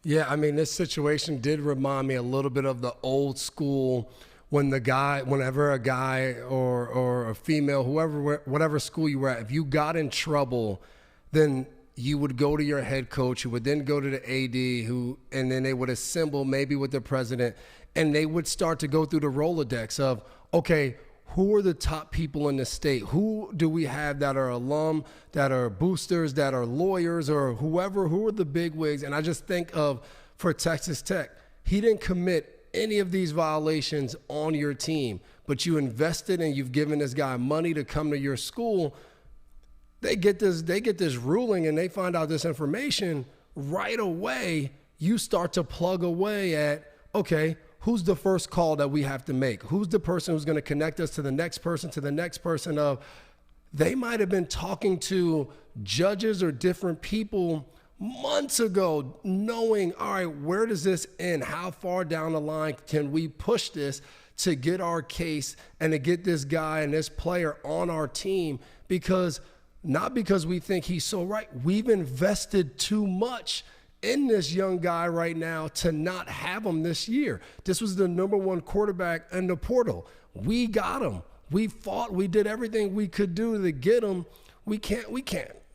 Yeah, I mean, this situation did remind me a little bit of the old school when whenever a guy or a female, whatever school you were at, if you got in trouble, then you would go to your head coach, who would then go to the AD, and then they would assemble maybe with the president, and they would start to go through the Rolodex of, okay, who are the top people in the state? Who do we have that are alum, that are boosters, that are lawyers, or whoever? Who are the big wigs? And I just think of, for Texas Tech, he didn't commit any of these violations on your team, but you invested and you've given this guy money to come to your school. They get this ruling and they find out this information right away. You start to plug away at, okay, who's the first call that we have to make? Who's the person who's going to connect us to the next person of, they might have been talking to judges or different people months ago, knowing, all right, where does this end? How far down the line can we push this to get our case and to get this guy and this player on our team? Not because we think he's so right. We've invested too much in this young guy right now to not have him this year. This was the number one quarterback in the portal. We got him. We fought. We did everything we could do to get him. We can't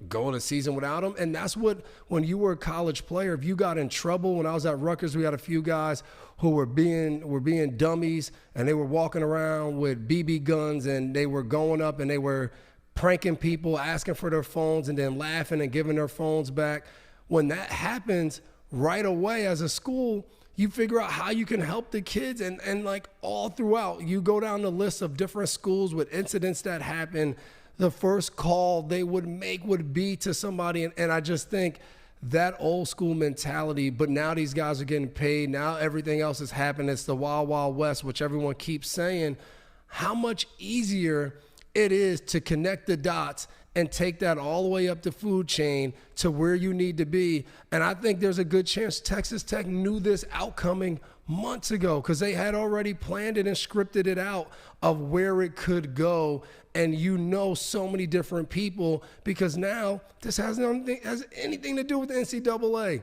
go in a season without him. And that's what, when you were a college player, if you got in trouble, when I was at Rutgers, we had a few guys who were being dummies, and they were walking around with BB guns, and they were going up and they were pranking people, asking for their phones, and then laughing and giving their phones back. When that happens, right away as a school, you figure out how you can help the kids. And like all throughout, you go down the list of different schools with incidents that happen. The first call they would make would be to somebody. And I just think that old school mentality, but now these guys are getting paid. Now everything else is happening. It's the wild, wild west, which everyone keeps saying. How much easier it is to connect the dots and take that all the way up the food chain to where you need to be. And I think there's a good chance Texas Tech knew this outcoming months ago, because they had already planned it and scripted it out of where it could go. And so many different people, because now this has anything to do with the NCAA.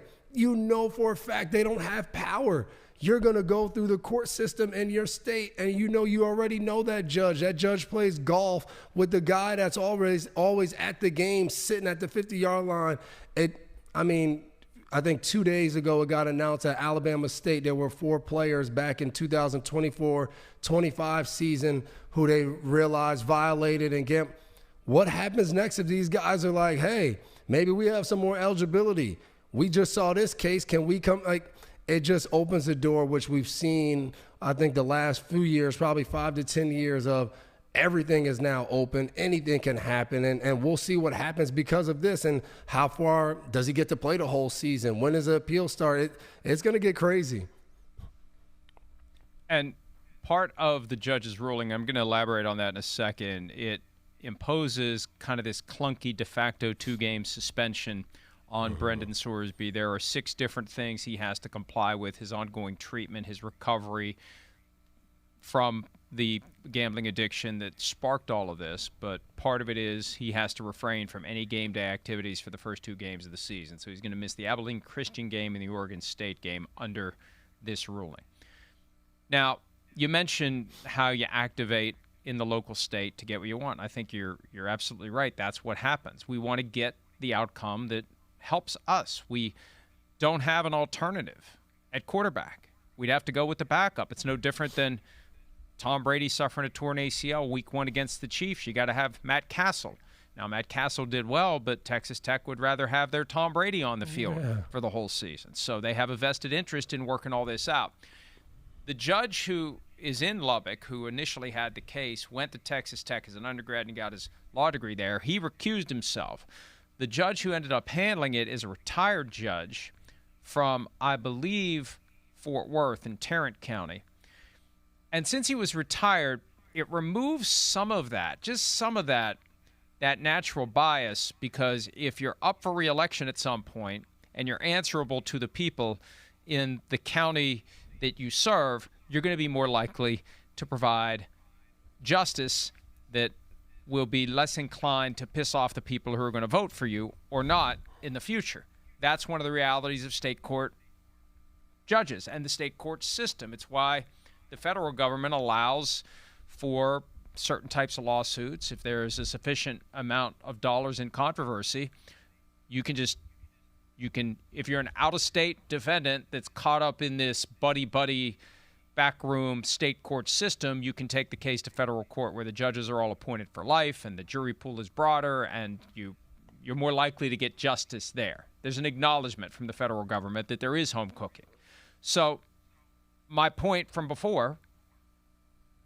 For a fact they don't have power. You're going to go through the court system in your state, and you already know that judge. That judge plays golf with the guy that's always at the game, sitting at the 50-yard line. I think 2 days ago it got announced at Alabama State there were 4 players back in 2024-25 season who they realized violated. And what happens next if these guys are like, hey, maybe we have some more eligibility. We just saw this case. Can we come? It just opens the door, which we've seen, I think, the last few years, probably 5 to 10 years of everything is now open. Anything can happen, and we'll see what happens because of this. And how far does he get to play the whole season? When does the appeal start? It's going to get crazy. And part of the judge's ruling, I'm going to elaborate on that in a second, it imposes kind of this clunky de facto 2-game suspension on Brendan Sorsby. There are 6 different things he has to comply with: his ongoing treatment, his recovery from the gambling addiction that sparked all of this. But part of it is he has to refrain from any game day activities for the first 2 games of the season. So he's going to miss the Abilene Christian game and the Oregon State game under this ruling. Now, you mentioned how you activate in the local state to get what you want. I think you're absolutely right. That's what happens. We want to get the outcome that helps us. We don't have an alternative at quarterback. We'd have to go with the backup. It's no different than Tom Brady suffering a torn ACL week 1 against the Chiefs. You got to have Matt Castle. Now, Matt Castle did well, but Texas Tech would rather have their Tom Brady on the field for the whole season. So they have a vested interest in working all this out. The judge who is in Lubbock, who initially had the case, went to Texas Tech as an undergrad and got his law degree there. He recused himself. The judge who ended up handling it is a retired judge from, I believe, Fort Worth in Tarrant County. And since he was retired, it removes some of that, just some of that natural bias, because if you're up for re-election at some point and you're answerable to the people in the county that you serve, you're going to be more likely to provide justice that will be less inclined to piss off the people who are going to vote for you or not in the future. That's one of the realities of state court judges and the state court system. It's why the federal government allows for certain types of lawsuits. If there is a sufficient amount of dollars in controversy, you can, if you're an out-of-state defendant that's caught up in this buddy-buddy backroom state court system, you can take the case to federal court where the judges are all appointed for life and the jury pool is broader and you're more likely to get justice there. There's an acknowledgement from the federal government that there is home cooking. So my point from before,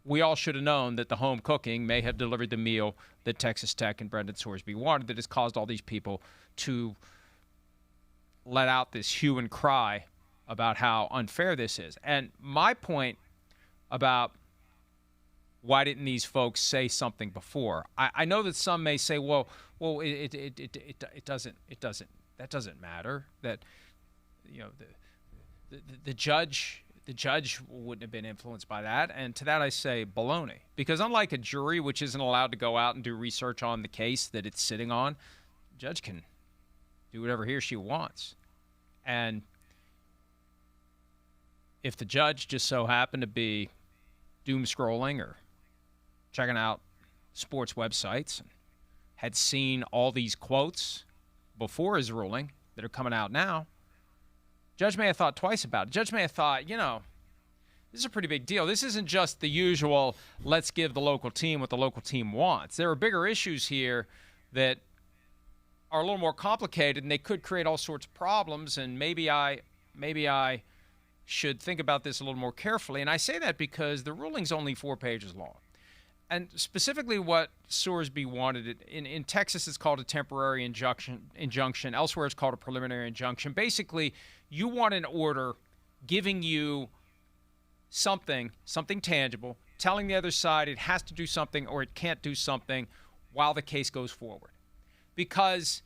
we all should have known that the home cooking may have delivered the meal that Texas Tech and Brendan Sorsby wanted that has caused all these people to let out this hue and cry about how unfair this is. And my point about why didn't these folks say something before? I know that some may say, well, it doesn't matter. That, you know, the judge wouldn't have been influenced by that. And to that I say baloney. Because unlike a jury, which isn't allowed to go out and do research on the case that it's sitting on, the judge can do whatever he or she wants. And if the judge just so happened to be doom scrolling or checking out sports websites and had seen all these quotes before his ruling that are coming out now, judge may have thought twice about it. Judge may have thought, you know, this is a pretty big deal. This isn't just the usual, let's give the local team what the local team wants. There are bigger issues here that are a little more complicated, and they could create all sorts of problems, and maybe I should think about this a little more carefully. And I say that because the ruling's only 4 pages long. And specifically what Sorsby wanted, in Texas it's called a temporary injunction. Elsewhere it's called a preliminary injunction. Basically, you want an order giving you something tangible, telling the other side it has to do something or it can't do something while the case goes forward. Because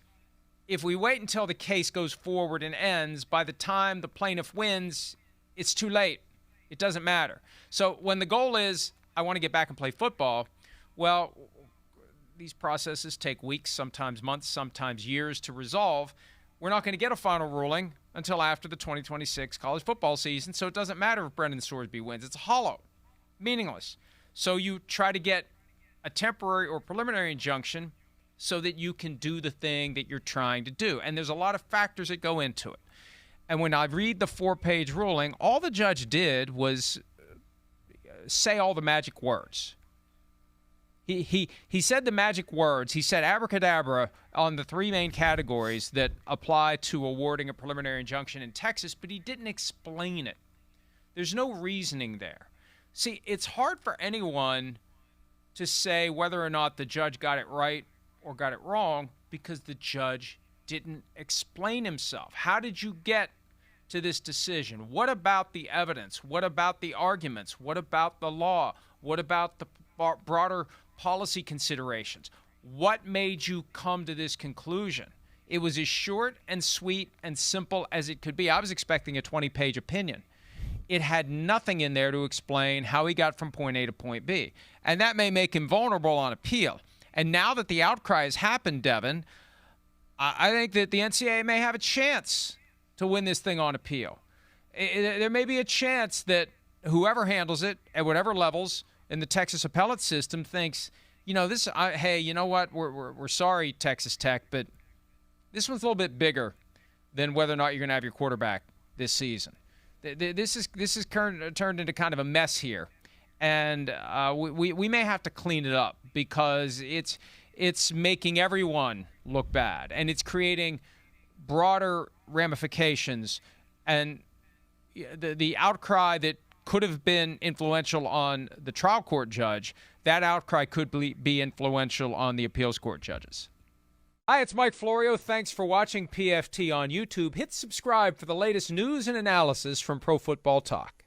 if we wait until the case goes forward and ends, by the time the plaintiff wins, it's too late. It doesn't matter. So when the goal is, I want to get back and play football, well, these processes take weeks, sometimes months, sometimes years to resolve. We're not going to get a final ruling until after the 2026 college football season, so it doesn't matter if Brendan Sorsby wins. It's hollow, meaningless. So you try to get a temporary or preliminary injunction so that you can do the thing that you're trying to do. And there's a lot of factors that go into it. And when I read the 4-page ruling, all the judge did was say all the magic words. He said the magic words. He said abracadabra on the 3 main categories that apply to awarding a preliminary injunction in Texas, but he didn't explain it. There's no reasoning there. See, it's hard for anyone to say whether or not the judge got it right or got it wrong because the judge didn't explain himself. How did you get to this decision? What about the evidence? What about the arguments? What about the law? What about the broader policy considerations? What made you come to this conclusion? It was as short and sweet and simple as it could be. I was expecting a 20-page opinion. It had nothing in there to explain how he got from point A to point B. And that may make him vulnerable on appeal. And now that the outcry has happened, Devin, I think that the NCAA may have a chance to win this thing on appeal. There may be a chance that whoever handles it at whatever levels in the Texas appellate system thinks, you know, hey, you know what? We're sorry, Texas Tech, but this one's a little bit bigger than whether or not you're going to have your quarterback this season. This is turned into kind of a mess here. And we may have to clean it up because it's making everyone look bad, and it's creating broader ramifications. And the outcry that could have been influential on the trial court judge, that outcry could be influential on the appeals court judges. Hi, it's Mike Florio. Thanks for watching PFT on YouTube. Hit subscribe for the latest news and analysis from Pro Football Talk.